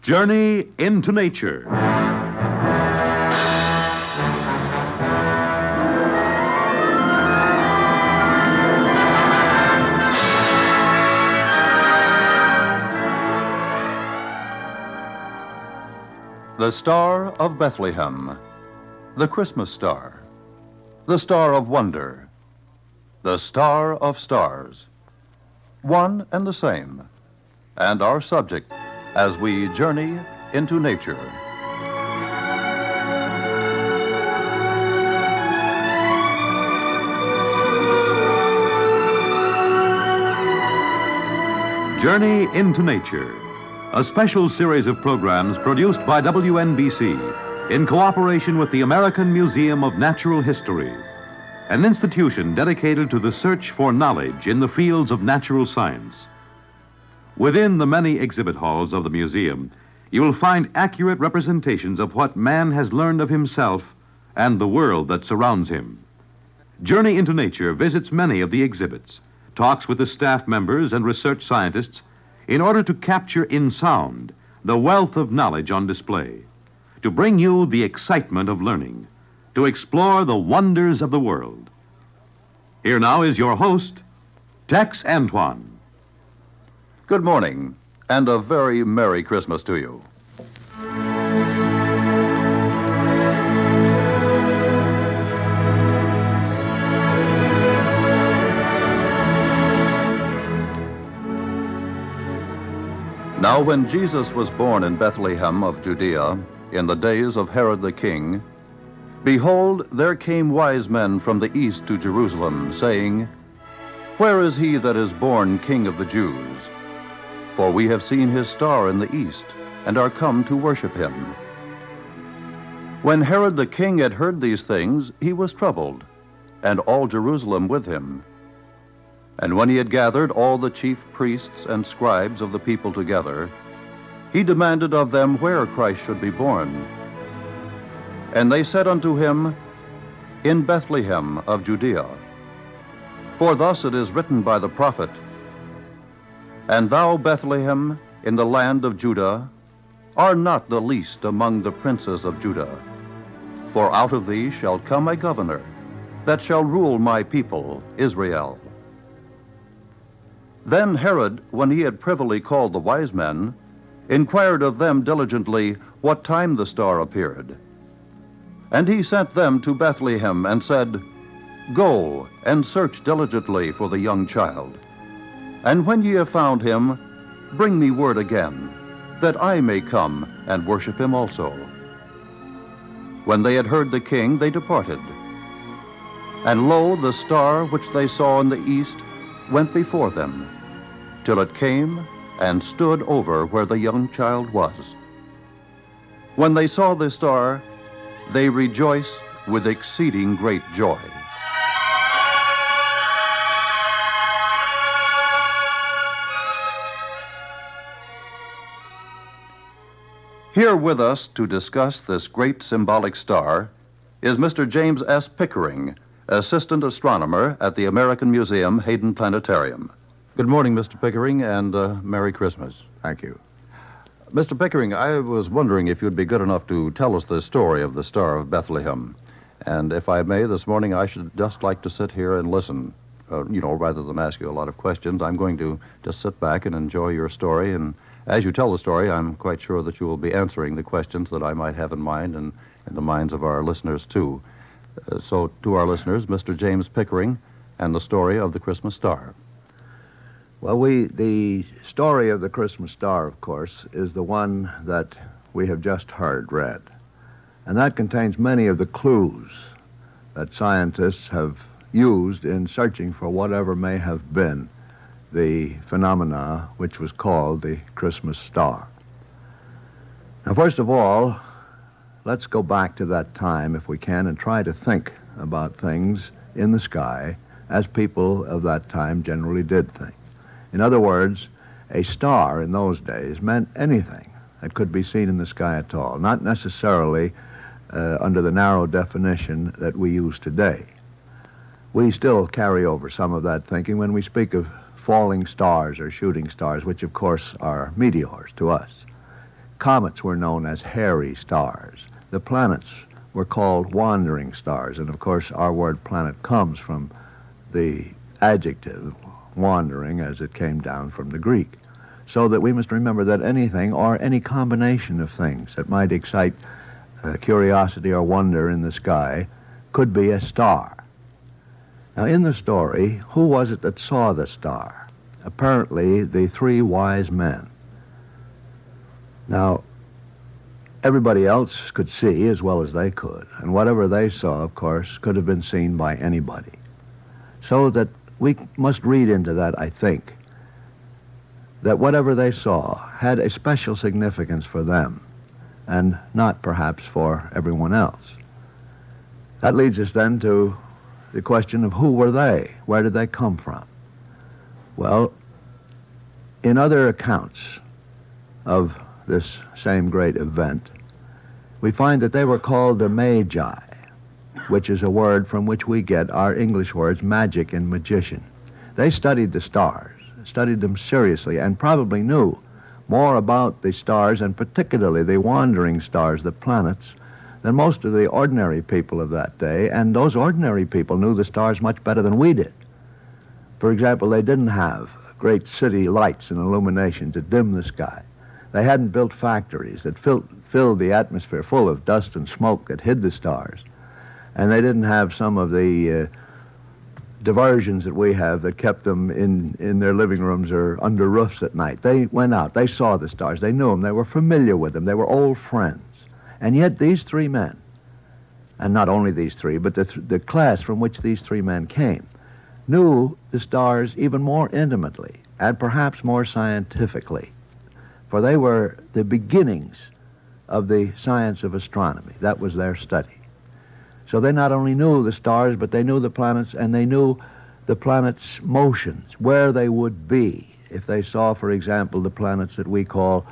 Journey into Nature. The Star of Bethlehem, the Christmas star, the Star of Wonder, the Star of Stars, one and the same, and our subject as we journey into nature. Journey into Nature, a special series of programs produced by WNBC in cooperation with the American Museum of Natural History, an institution dedicated to the search for knowledge in the fields of natural science. Within the many exhibit halls of the museum, you will find accurate representations of what man has learned of himself and the world that surrounds him. Journey into Nature visits many of the exhibits, talks with the staff members and research scientists in order to capture in sound the wealth of knowledge on display, to bring you the excitement of learning, to explore the wonders of the world. Here now is your host, Tex Antoine. Good morning, and a very Merry Christmas to you. Now when Jesus was born in Bethlehem of Judea, in the days of Herod the king, behold, there came wise men from the east to Jerusalem, saying, Where is he that is born King of the Jews? For we have seen his star in the east, and are come to worship him. When Herod the king had heard these things, he was troubled, and all Jerusalem with him. And when he had gathered all the chief priests and scribes of the people together, he demanded of them where Christ should be born. And they said unto him, In Bethlehem of Judea. For thus it is written by the prophet, And thou, Bethlehem, in the land of Judah, art not the least among the princes of Judah. For out of thee shall come a governor, that shall rule my people, Israel. Then Herod, when he had privily called the wise men, inquired of them diligently what time the star appeared. And he sent them to Bethlehem, and said, Go and search diligently for the young child. And when ye have found him, bring me word again, that I may come and worship him also. When they had heard the king, they departed. And lo, the star which they saw in the east went before them, till it came and stood over where the young child was. When they saw the star, they rejoiced with exceeding great joy. Here with us to discuss this great symbolic star is Mr. James S. Pickering, Assistant Astronomer at the American Museum Hayden Planetarium. Good morning, Mr. Pickering, and Merry Christmas. Thank you. Mr. Pickering, I was wondering if you'd be good enough to tell us the story of the Star of Bethlehem. And if I may, this morning I should just like to sit here and listen, rather than ask you a lot of questions. I'm going to just sit back and enjoy your story, and as you tell the story, I'm quite sure that you will be answering the questions that I might have in mind and in the minds of our listeners, too. So, to our listeners, Mr. James Pickering and the story of the Christmas star. Well, the story of the Christmas star, of course, is the one that we have just read. And that contains many of the clues that scientists have used in searching for whatever may have been the phenomena which was called the Christmas star. Now, first of all, let's go back to that time, if we can, and try to think about things in the sky as people of that time generally did think. In other words, a star in those days meant anything that could be seen in the sky at all, not necessarily under the narrow definition that we use today. We still carry over some of that thinking when we speak of falling stars or shooting stars, which of course are meteors to us. Comets were known as hairy stars. The planets were called wandering stars, and of course our word planet comes from the adjective wandering as it came down from the Greek. So that we must remember that anything or any combination of things that might excite curiosity or wonder in the sky could be a star. Now in the story, who was it that saw the star? Apparently the three wise men. Now, everybody else could see as well as they could, and whatever they saw, of course, could have been seen by anybody. So that we must read into that, I think, that whatever they saw had a special significance for them, and not perhaps for everyone else. That leads us then to the question of who were they? Where did they come from? Well, in other accounts of this same great event, we find that they were called the Magi, which is a word from which we get our English words magic and magician. They studied the stars, studied them seriously, and probably knew more about the stars, and particularly the wandering stars, the planets, than most of the ordinary people of that day, and those ordinary people knew the stars much better than we did. For example, they didn't have great city lights and illumination to dim the sky. They hadn't built factories that filled the atmosphere full of dust and smoke that hid the stars. And they didn't have some of the diversions that we have that kept them in their living rooms or under roofs at night. They went out. They saw the stars. They knew them. They were familiar with them. They were old friends. And yet these three men, and not only these three, but the class from which these three men came, knew the stars even more intimately and perhaps more scientifically. For they were the beginnings of the science of astronomy. That was their study. So they not only knew the stars, but they knew the planets, and they knew the planets' motions, where they would be. If they saw, for example, the planets that we call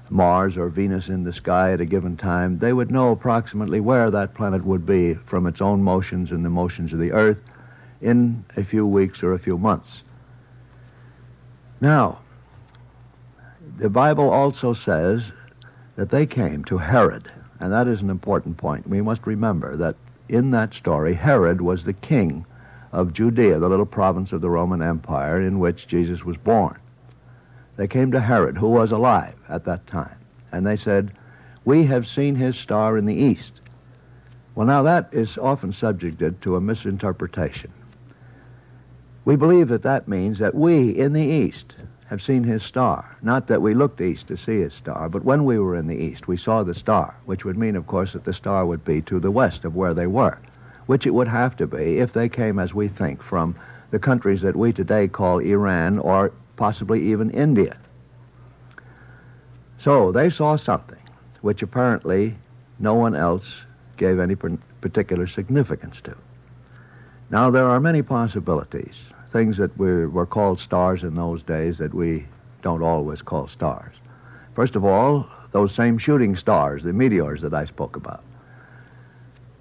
Mars or Venus in the sky at a given time, they would know approximately where that planet would be from its own motions and the motions of the Earth in a few weeks or a few months. Now, the Bible also says that they came to Herod, and that is an important point. We must remember that in that story, Herod was the king of Judea, the little province of the Roman Empire in which Jesus was born. They came to Herod, who was alive at that time, and they said, "We have seen his star in the east." Well, now that is often subjected to a misinterpretation. We believe that that means that we in the east have seen his star. Not that we looked east to see his star, but when we were in the east, we saw the star, which would mean, of course, that the star would be to the west of where they were, which it would have to be if they came, as we think, from the countries that we today call Iran or possibly even India. So they saw something which apparently no one else gave any particular significance to. Now, there are many possibilities, things that were called stars in those days that we don't always call stars. First of all, those same shooting stars, the meteors that I spoke about.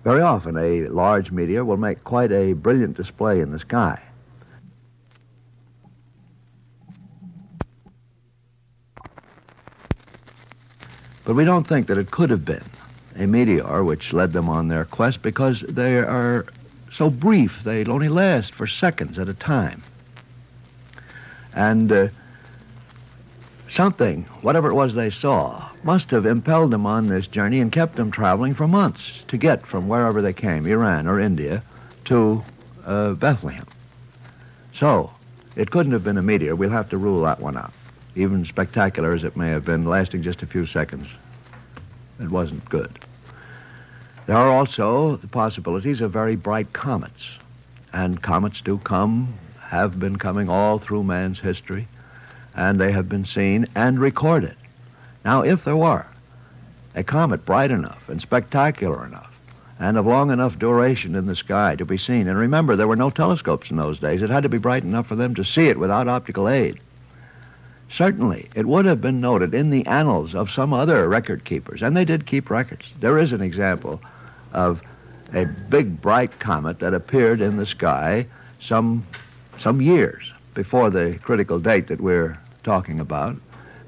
Very often a large meteor will make quite a brilliant display in the sky. But we don't think that it could have been a meteor which led them on their quest, because they are so brief, they'd only last for seconds at a time. And something, whatever it was they saw, must have impelled them on this journey and kept them traveling for months to get from wherever they came, Iran or India, to Bethlehem. So, it couldn't have been a meteor. We'll have to rule that one out. Even spectacular as it may have been, lasting just a few seconds, it wasn't good. There are also the possibilities of very bright comets. And comets do come, have been coming all through man's history, and they have been seen and recorded. Now, if there were a comet bright enough and spectacular enough and of long enough duration in the sky to be seen, and remember, there were no telescopes in those days. It had to be bright enough for them to see it without optical aid. Certainly, it would have been noted in the annals of some other record keepers, and they did keep records. There is an example of a big, bright comet that appeared in the sky some years before the critical date that we're talking about,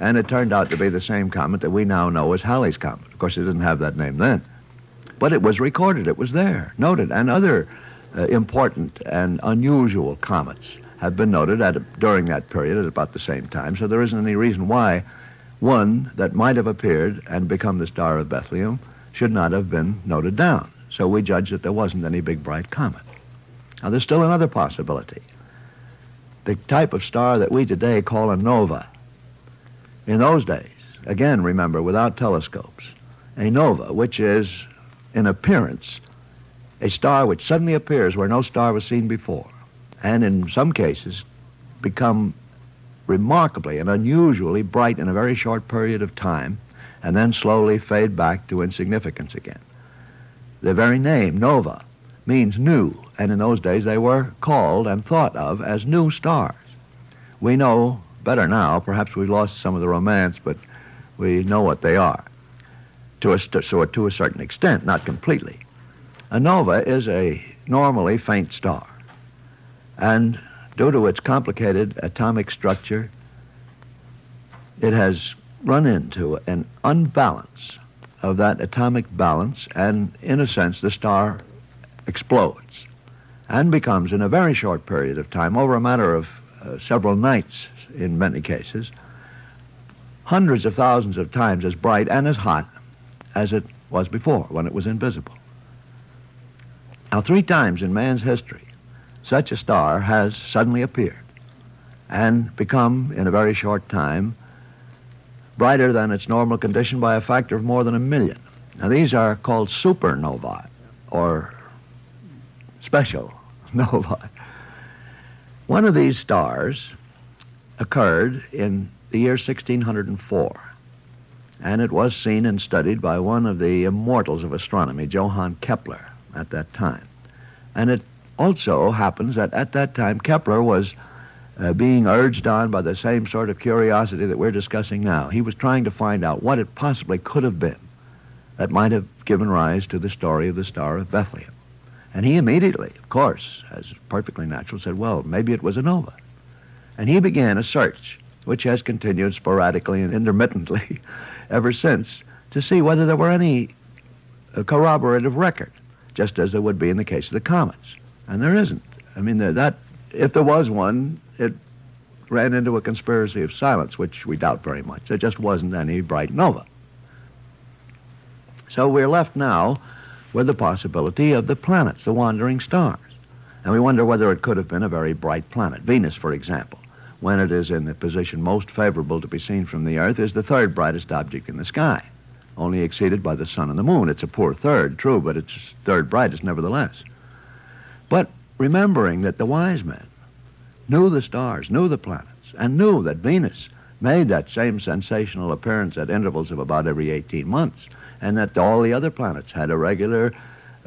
And it turned out to be the same comet that we now know as Halley's Comet. Of course, it didn't have that name then. But it was recorded. It was there, noted. And other important and unusual comets have been noted during that period at about the same time. So there isn't any reason why one that might have appeared and become the Star of Bethlehem should not have been noted down. So we judged that there wasn't any big bright comet. Now, there's still another possibility. The type of star that we today call a nova. In those days, again, remember, without telescopes, a nova, which is, in appearance, a star which suddenly appears where no star was seen before, and in some cases become remarkably and unusually bright in a very short period of time, and then slowly fade back to insignificance again. The very name, nova, means new, and in those days they were called and thought of as new stars. We know better now, perhaps we've lost some of the romance, but we know what they are, to a certain extent, not completely. A nova is a normally faint star, and due to its complicated atomic structure, it has run into an unbalance of that atomic balance, and in a sense the star explodes and becomes, in a very short period of time, over a matter of several nights in many cases, hundreds of thousands of times as bright and as hot as it was before when it was invisible. Now, 3 times in man's history, such a star has suddenly appeared and become, in a very short time, brighter than its normal condition by a factor of more than 1 million. Now, these are called supernovae, or special novae. One of these stars occurred in the year 1604, and it was seen and studied by one of the immortals of astronomy, Johann Kepler, at that time. And it also happens that at that time Kepler was being urged on by the same sort of curiosity that we're discussing now. He was trying to find out what it possibly could have been that might have given rise to the story of the Star of Bethlehem. And he immediately, of course, as perfectly natural, said, well, maybe it was a nova. And he began a search, which has continued sporadically and intermittently ever since, to see whether there were any corroborative record, just as there would be in the case of the comets. And there isn't. I mean, that if there was one, it ran into a conspiracy of silence, which we doubt very much. There just wasn't any bright nova. So we're left now with the possibility of the planets, the wandering stars. And we wonder whether it could have been a very bright planet. Venus, for example, when it is in the position most favorable to be seen from the Earth, is the 3rd brightest object in the sky, only exceeded by the sun and the moon. It's a poor 3rd, true, but it's 3rd brightest nevertheless. But remembering that the wise men knew the stars, knew the planets, and knew that Venus made that same sensational appearance at intervals of about every 18 months, and that all the other planets had a regular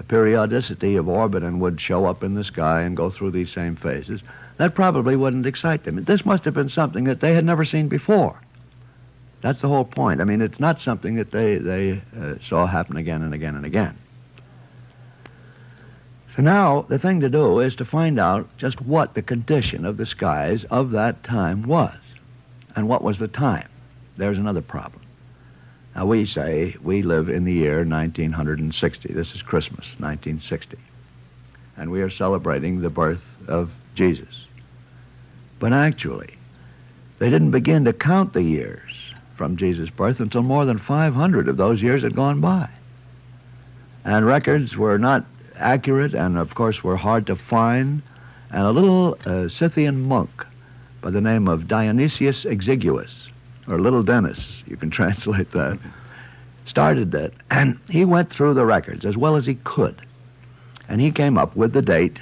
periodicity of orbit and would show up in the sky and go through these same phases, that probably wouldn't excite them. This must have been something that they had never seen before. That's the whole point. I mean, it's not something that they saw happen again and again and again. So now the thing to do is to find out just what the condition of the skies of that time was. And what was the time? There's another problem. Now, we say we live in the year 1960. This is Christmas, 1960. And we are celebrating the birth of Jesus. But actually, they didn't begin to count the years from Jesus' birth until more than 500 of those years had gone by. And records were not accurate and, of course, were hard to find. And a little Scythian monk by the name of Dionysius Exiguus, or Little Dennis, you can translate that, started that. And he went through the records as well as he could. And he came up with the date,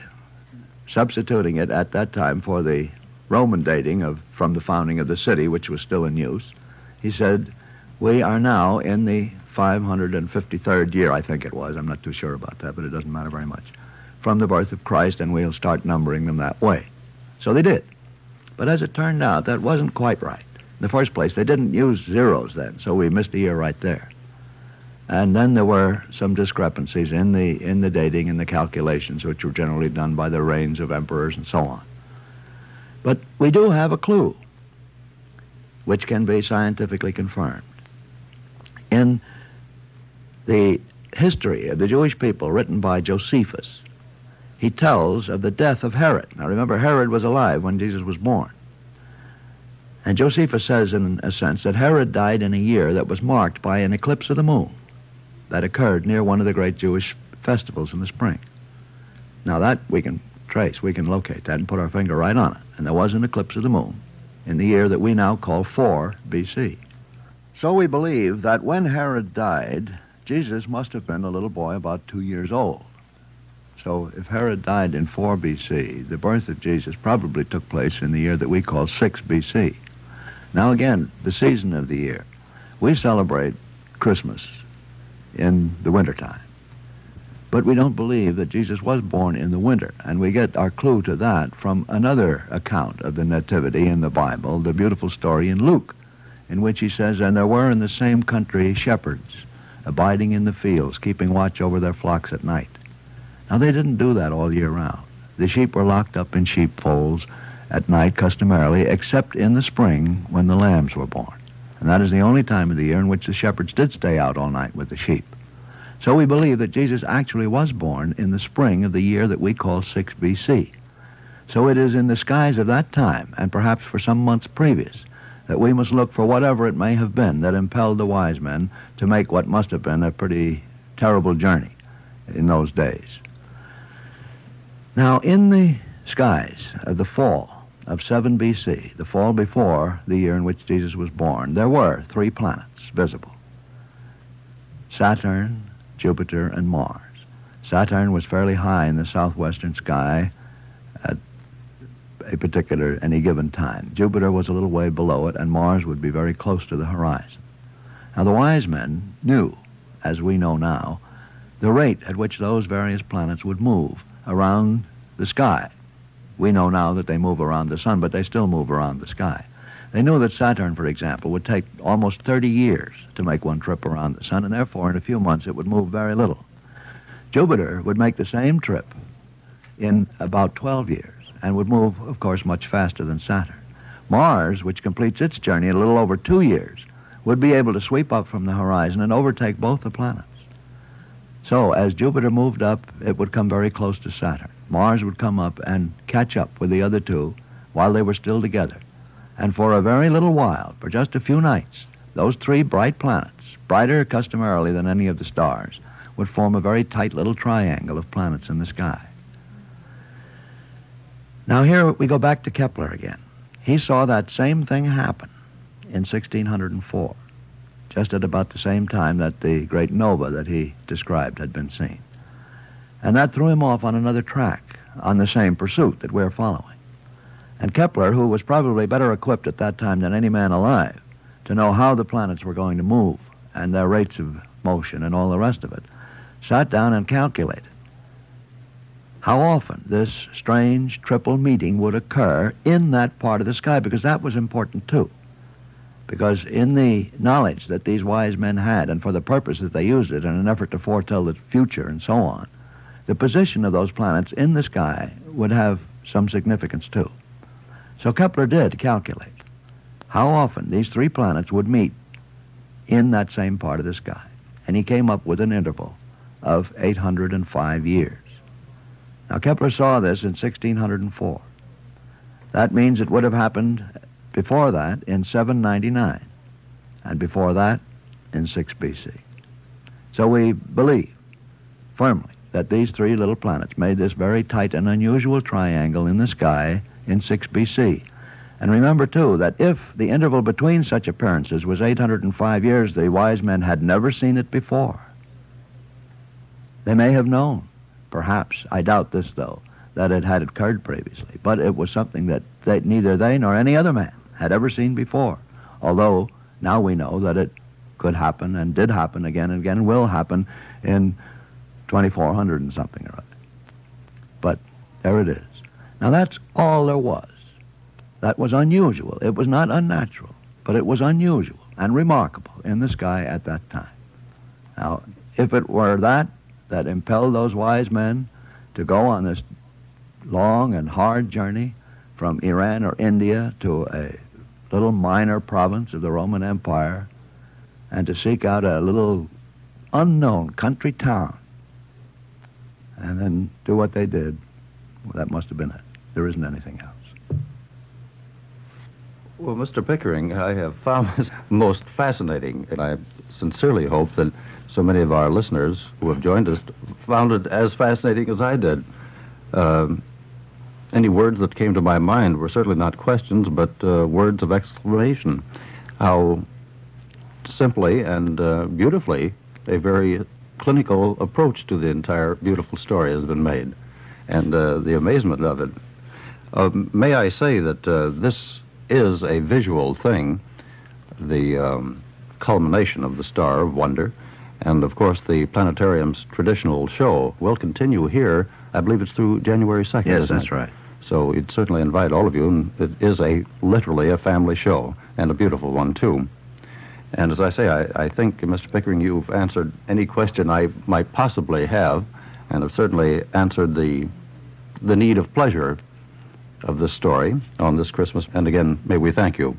substituting it at that time for the Roman dating from the founding of the city, which was still in use. He said, we are now in the 553rd year, I think it was. I'm not too sure about that, but it doesn't matter very much, from the birth of Christ, and we'll start numbering them that way. So they did. But as it turned out, that wasn't quite right. In the first place, they didn't use zeros then, so we missed a year right there. And then there were some discrepancies in the dating and the calculations, which were generally done by the reigns of emperors and so on. But we do have a clue. which can be scientifically confirmed. In the history of the Jewish people written by Josephus, he tells of the death of Herod. Now remember, Herod was alive when Jesus was born. And Josephus says, in a sense, that Herod died in a year that was marked by an eclipse of the moon that occurred near one of the great Jewish festivals in the spring. Now that we can trace, we can locate that and put our finger right on it. And there was an eclipse of the moon in the year that we now call 4 B.C. So we believe that when Herod died, Jesus must have been a little boy about 2 years old. So if Herod died in 4 B.C., the birth of Jesus probably took place in the year that we call 6 B.C. Now again, the season of the year. We celebrate Christmas in the wintertime. But we don't believe that Jesus was born in the winter, and we get our clue to that from another account of the Nativity in the Bible, the beautiful story in Luke, in which he says, "And there were in the same country shepherds, abiding in the fields, keeping watch over their flocks at night." Now, they didn't do that all year round. The sheep were locked up in sheepfolds at night, customarily, except in the spring when the lambs were born. And that is the only time of the year in which the shepherds did stay out all night with the sheep. So we believe that Jesus actually was born in the spring of the year that we call 6 B.C. So it is in the skies of that time, and perhaps for some months previous, that we must look for whatever it may have been that impelled the wise men to make what must have been a pretty terrible journey in those days. Now, in the skies of the fall of 7 B.C., the fall before the year in which Jesus was born, there were 3 planets visible: Saturn, Jupiter, and Mars. Saturn was fairly high in the southwestern sky at any given time. Jupiter was a little way below it, and Mars would be very close to the horizon. Now, the wise men knew, as we know now, the rate at which those various planets would move around the sky. We know now that they move around the sun, but they still move around the sky. They knew that Saturn, for example, would take almost 30 years to make one trip around the sun, and therefore in a few months it would move very little. Jupiter would make the same trip in about 12 years and would move, of course, much faster than Saturn. Mars, which completes its journey in a little over 2 years, would be able to sweep up from the horizon and overtake both the planets. So as Jupiter moved up, it would come very close to Saturn. Mars would come up and catch up with the other two while they were still together. And for a very little while, for just a few nights, those 3 bright planets, brighter customarily than any of the stars, would form a very tight little triangle of planets in the sky. Now here we go back to Kepler again. He saw that same thing happen in 1604, just at about the same time that the great nova that he described had been seen. And that threw him off on another track, on the same pursuit that we're following. And Kepler, who was probably better equipped at that time than any man alive to know how the planets were going to move and their rates of motion and all the rest of it, sat down and calculated how often this strange triple meeting would occur in that part of the sky, because that was important too. Because in the knowledge that these wise men had, and for the purpose that they used it in an effort to foretell the future and so on, the position of those planets in the sky would have some significance too. So Kepler did calculate how often these 3 planets would meet in that same part of the sky. And he came up with an interval of 805 years. Now, Kepler saw this in 1604. That means it would have happened before that in 799, and before that in 6 B.C. So we believe firmly that these 3 little planets made this very tight and unusual triangle in the sky in 6 B.C. And remember, too, that if the interval between such appearances was 805 years, the wise men had never seen it before. They may have known, perhaps, I doubt this, though, that it had occurred previously, but it was something that neither they nor any other man had ever seen before, although now we know that it could happen and did happen again and again and will happen in 2400 and something or other. But there it is. Now that's all there was. That was unusual. It was not unnatural, but it was unusual and remarkable in the sky at that time. Now, if it were that impelled those wise men to go on this long and hard journey from Iran or India to a little minor province of the Roman Empire and to seek out a little unknown country town and then do what they did. Well, that must have been it. There isn't anything else. Well, Mr. Pickering, I have found this most fascinating, and I sincerely hope that so many of our listeners who have joined us found it as fascinating as I did. Any words that came to my mind were certainly not questions, but words of exclamation. How simply and beautifully a very clinical approach to the entire beautiful story has been made, and the amazement of it. May I say that this is a visual thing, the culmination of the Star of Wonder, and of course the planetarium's traditional show will continue here. I believe it's through January 2nd. Yes, that's right. So we'd certainly invite all of you, and it is literally a family show, and a beautiful one too. And as I say, I think, Mr. Pickering, you've answered any question I might possibly have, and have certainly answered the need of pleasure of this story on this Christmas. And again, may we thank you.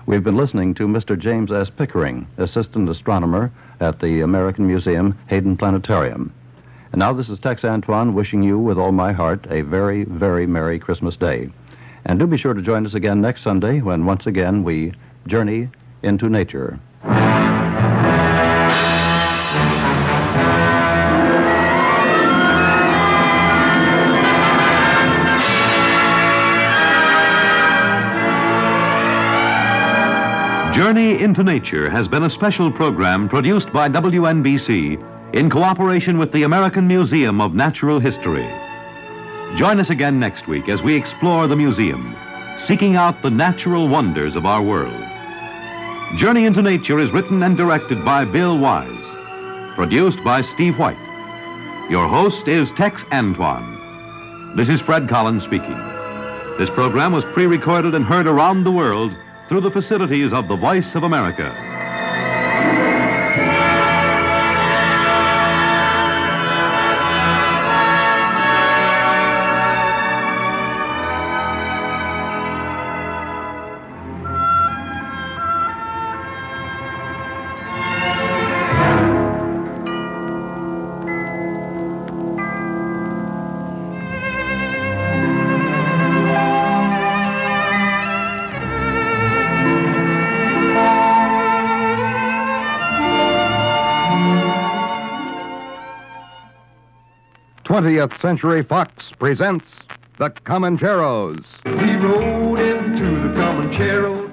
We've been listening to Mr. James S. Pickering, assistant astronomer at the American Museum, Hayden Planetarium. And now this is Tex Antoine wishing you with all my heart a very, very Merry Christmas Day. And do be sure to join us again next Sunday when once again we journey into nature. Journey into Nature has been a special program produced by WNBC in cooperation with the American Museum of Natural History. Join us again next week as we explore the museum, seeking out the natural wonders of our world. Journey into Nature is written and directed by Bill Wise, produced by Steve White. Your host is Tex Antoine. This is Fred Collins speaking. This program was pre-recorded and heard around the world through the facilities of the Voice of America. Twentieth Century Fox presents The Comancheros. We rode into the Comancheros.